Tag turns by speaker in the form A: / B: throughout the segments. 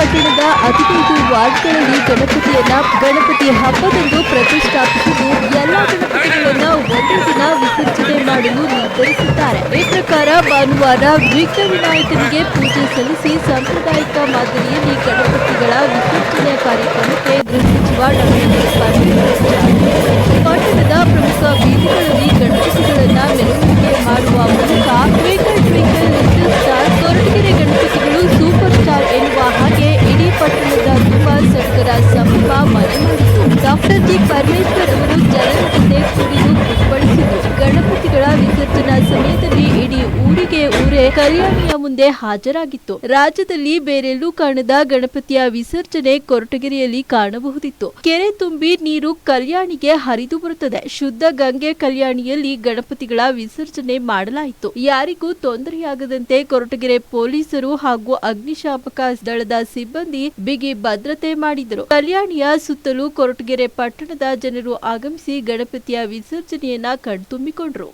A: ಪಟ್ಟಣದ 15 ವಾರ್ಡ್ಗಳಲ್ಲಿ ಗಣಪತಿ ಹಬ್ಬದಂದು ಪ್ರತಿಷ್ಠಾಪಿಸಿದ್ದು ಎಲ್ಲ ಗಣಪತಿಗಳನ್ನು ಒಂದೇ ದಿನ ವಿಸರ್ಜನೆ ಮಾಡಲು ನಿರ್ಧರಿಸಿದ್ದಾರೆ. ಈ ಪ್ರಕಾರ ಭಾನುವಾರ ವಿಘ್ನ ವಿನಾಯಕನಿಗೆ ಪೂಜೆ ಸಲ್ಲಿಸಿ ಸಾಂಪ್ರದಾಯಿಕ ಮಾದರಿಯಲ್ಲಿ ಗಣಪತಿಗಳ ವಿಸರ್ಜನೆಯ ಕಾರ್ಯಕ್ರಮಕ್ಕೆ ಗೃಹ ಸಚಿವ ಪಟ್ಟಣದ ಪ್ರಮುಖ ಬೀದಿಗಳಲ್ಲಿ ಗಣಪತಿಗಳನ್ನು ಮೆರವಣಿಗೆ ಮಾಡುವ ಮೂಲಕ twinkle twinkle little star Koratagere ಗಣಪತಿಗಳು ಸೂಪರ್ ಸ್ಟಾರ್ ಎನ್ನುವ ಹಾಗೆ ಇಡೀ ಪಟ್ಟಣದ ತುಂಬ ಸಡಗರ ಸಂಭ್ರಮ ಮನೆ ಮಾಡಿತು. ಡಾಕ್ಟರ್ ಜಿ ಪರಮೇಶ್ವರ್ ಅವರು ಜನರ ಜೊತೆ ಕುಡಿದು ಕುಪ್ಪಳಿಸಿದರು. ಗಣಪತಿಗಳ ವಿಸರ್ಜನಾ ಸಮಯದಲ್ಲಿ ಇಡೀ ಊರೇ ಕಲ್ಯಾಣಿಯ ಮುಂದೆ ಹಾಜರಾಗಿತ್ತು. ರಾಜ್ಯದಲ್ಲಿ ಬೇರೆಲ್ಲೂ ಕಾಣದ ಗಣಪತಿಯ ವಿಸರ್ಜನೆ ಕೊರಟಗೆರೆಯಲ್ಲಿ ಕಾಣಬಹುದಿತ್ತು. ಕೆರೆ ತುಂಬಿ ನೀರು ಕಲ್ಯಾಣಿಗೆ ಹರಿದು ಬರುತ್ತದೆ. ಶುದ್ಧ ಗಂಗೆ ಕಲ್ಯಾಣಿಯಲ್ಲಿ ಗಣಪತಿಗಳ ವಿಸರ್ಜನೆ ಮಾಡಲಾಯಿತು. ಯಾರಿಗೂ ತೊಂದರೆಯಾಗದಂತೆ ಕೊರಟಗೆರೆ ಪೊಲೀಸರು ಹಾಗೂ ಅಗ್ನಿಶಾಮಕ ದಳದ ಸಿಬ್ಬಂದಿ ಬಿಗಿ ಭದ್ರತೆ ಮಾಡಿದರು. ಕಲ್ಯಾಣಿಯ ಸುತ್ತಲೂ ಕೊರಟಗೆರೆ ಪಟ್ಟಣದ ಜನರು ಆಗಮಿಸಿ ಗಣಪತಿಯ ವಿಸರ್ಜನೆಯನ್ನ ಕಣ್ತುಂಬಿಕೊಂಡರು.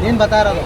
B: ಏನ್ ಬತಾ ಇರೋದು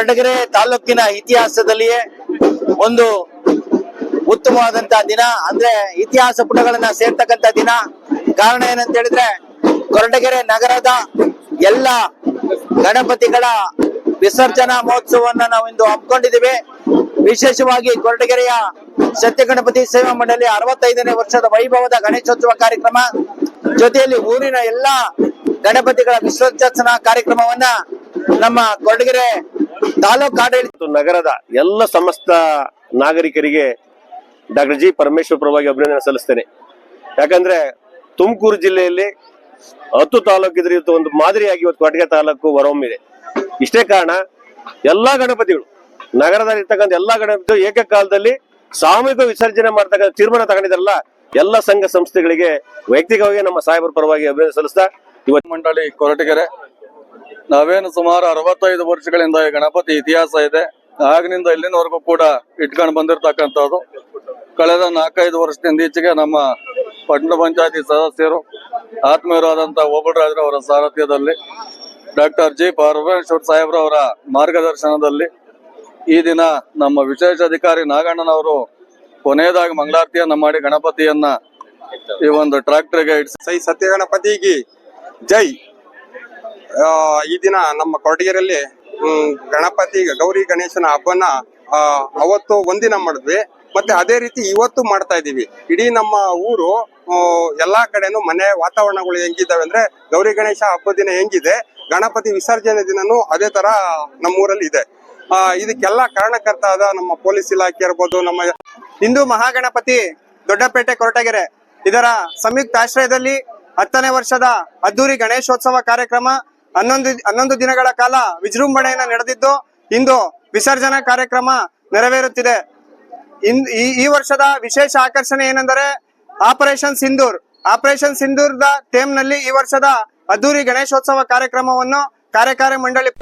C: ಕೊರಟಗೆರೆ ತಾಲೂಕಿನ ಇತಿಹಾಸದಲ್ಲಿಯೇ ಒಂದು ಉತ್ತಮವಾದಂತಹ ದಿನ, ಅಂದ್ರೆ ಇತಿಹಾಸ ಪುಟಗಳನ್ನ ಸೇರ್ತಕ್ಕಂತ ದಿನ. ಕಾರಣ ಏನಂತ ಹೇಳಿದ್ರೆ ಕೊರಟಗೆರೆ ನಗರದ ಎಲ್ಲ ಗಣಪತಿಗಳ ವಿಸರ್ಜನಾ ಮಹೋತ್ಸವವನ್ನ ನಾವು ಇಂದು ಹಮ್ಮಿಕೊಂಡಿದ್ದೀವಿ. ವಿಶೇಷವಾಗಿ ಕೊರಟಗೆರೆಯ ಸತ್ಯ ಗಣಪತಿ ಸೇವಾ ಮಂಡಳಿ 65ನೇ ವರ್ಷದ ವೈಭವದ ಗಣೇಶೋತ್ಸವ ಕಾರ್ಯಕ್ರಮ ಜೊತೆಯಲ್ಲಿ ಊರಿನ ಎಲ್ಲಾ ಗಣಪತಿಗಳ ವಿಸರ್ಜನಾ ಕಾರ್ಯಕ್ರಮವನ್ನ ನಮ್ಮ ಕೊರಟಗೆರೆ ತಾಲೂಕು ಆಡಳಿತ
D: ನಗರದ ಎಲ್ಲ ಸಮಸ್ತ ನಾಗರಿಕರಿಗೆ ಡಾಕ್ಟರ್ ಜಿ ಪರಮೇಶ್ವರ್ ಪರವಾಗಿ ಅಭಿನಂದನೆ ಸಲ್ಲಿಸ್ತೇನೆ. ಯಾಕಂದ್ರೆ ತುಮಕೂರು ಜಿಲ್ಲೆಯಲ್ಲಿ 10 ತಾಲೂಕಿದ್ರೆ ಇವತ್ತು ಒಂದು ಮಾದರಿಯಾಗಿ ಇವತ್ತು ಕೊರಟಗೆರೆ ತಾಲೂಕು ಹೊರಹೊಮ್ಮಿದೆ. ಇಷ್ಟೇ ಕಾರಣ ಎಲ್ಲಾ ಗಣಪತಿಗಳು ನಗರದಲ್ಲಿ ಇರ್ತಕ್ಕಂಥ ಎಲ್ಲಾ ಗಣಪತಿಗಳು ಏಕಕಾಲದಲ್ಲಿ ಸಾಮೂಹಿಕ ವಿಸರ್ಜನೆ ಮಾಡ್ತಕ್ಕಂಥ ತೀರ್ಮಾನ ತಗೊಂಡಿದ್ರಲ್ಲ, ಎಲ್ಲ ಸಂಘ ಸಂಸ್ಥೆಗಳಿಗೆ ವೈಯಕ್ತಿಕವಾಗಿ ನಮ್ಮ ಸಾಹೇಬರ ಪರವಾಗಿ ಅಭಿನಂದನೆ ಸಲ್ಲಿಸ್ತಾ ಇವತ್ತು
E: ಮಂಡಳಿ ಕೊರಟಗೆರೆ ನಾವೇನು ಸುಮಾರು 65 ವರ್ಷಗಳಿಂದ ಈ ಗಣಪತಿ ಇತಿಹಾಸ ಇದೆ. ಆಗಿನಿಂದ ಇಲ್ಲಿನವರೆಗೂ ಕೂಡ ಇಟ್ಕೊಂಡು ಬಂದಿರತಕ್ಕಂಥದ್ದು. ಕಳೆದ 4-5 ವರ್ಷದಿಂದ ಈಚೆಗೆ ನಮ್ಮ ಪಟ್ಟಣ ಪಂಚಾಯತಿ ಸದಸ್ಯರು ಆತ್ಮೀಯರಾದಂತಹ ಓಬಳರಾಜ್ ಅವರ ಸಾರಥ್ಯದಲ್ಲಿ ಡಾಕ್ಟರ್ ಜಿ ಪರಮೇಶ್ವರ್ ಸಾಹೇಬ್ರವರ ಮಾರ್ಗದರ್ಶನದಲ್ಲಿ ಈ ದಿನ ನಮ್ಮ ವಿಶೇಷ ಅಧಿಕಾರಿ ನಾಗಣ್ಣನವರು ಕೊನೆಯದಾಗಿ ಮಂಗಳಾರತಿಯನ್ನ ಮಾಡಿ ಗಣಪತಿಯನ್ನ ಈ ಒಂದು ಟ್ರಾಕ್ಟರ್ಗೆ ಇಡಿಸಿ
F: ಸೈ ಸತ್ಯ ಗಣಪತಿಗೆ ಜೈ. ಈ ದಿನ ನಮ್ಮ ಕೊರಟಗೆರೆಯಲ್ಲಿ ಗಣಪತಿ ಗೌರಿ ಗಣೇಶನ ಹಬ್ಬನ ಅವತ್ತು ಒಂದಿನ ಮಾಡಿದ್ವಿ, ಮತ್ತೆ ಅದೇ ರೀತಿ ಇವತ್ತು ಮಾಡ್ತಾ ಇದೀವಿ. ಇಡೀ ನಮ್ಮ ಊರು ಎಲ್ಲಾ ಕಡೆನೂ ಮನೆ ವಾತಾವರಣಗಳು ಹೆಂಗಿದ್ದಾವೆ ಅಂದ್ರೆ ಗೌರಿ ಗಣೇಶ ಹಬ್ಬದ ದಿನ ಹೆಂಗಿದೆ, ಗಣಪತಿ ವಿಸರ್ಜನೆ ದಿನನೂ ಅದೇ ತರ ನಮ್ಮೂರಲ್ಲಿ ಇದೆ. ಇದಕ್ಕೆಲ್ಲ ಕಾರಣಕರ್ತ ಆದ ನಮ್ಮ ಪೊಲೀಸ್ ಇಲಾಖೆ ಇರ್ಬೋದು, ನಮ್ಮ
B: ಹಿಂದೂ ಮಹಾಗಣಪತಿ ದೊಡ್ಡಪೇಟೆ ಕೊರಟಗೆರೆ ಇದರ ಸಂಯುಕ್ತ ಆಶ್ರಯದಲ್ಲಿ 10ನೇ ವರ್ಷದ ಅದ್ದೂರಿ ಗಣೇಶೋತ್ಸವ ಕಾರ್ಯಕ್ರಮ 11 ದಿನಗಳ ಕಾಲ ವಿಜೃಂಭಣೆಯಿಂದ ನಡೆದಿದ್ದು ಇಂದು ವಿಸರ್ಜನಾ ಕಾರ್ಯಕ್ರಮ ನೆರವೇರುತ್ತಿದೆ. ಈ ವರ್ಷದ ವಿಶೇಷ ಆಕರ್ಷಣೆ ಏನೆಂದರೆ ಆಪರೇಷನ್ ಸಿಂಧೂರ್ದ ಥೇಮ್ ನಲ್ಲಿ ಈ ವರ್ಷದ ಅದ್ದೂರಿ ಗಣೇಶೋತ್ಸವ ಕಾರ್ಯಕ್ರಮವನ್ನು ಕಾರ್ಯಕಾರಿ ಮಂಡಳಿ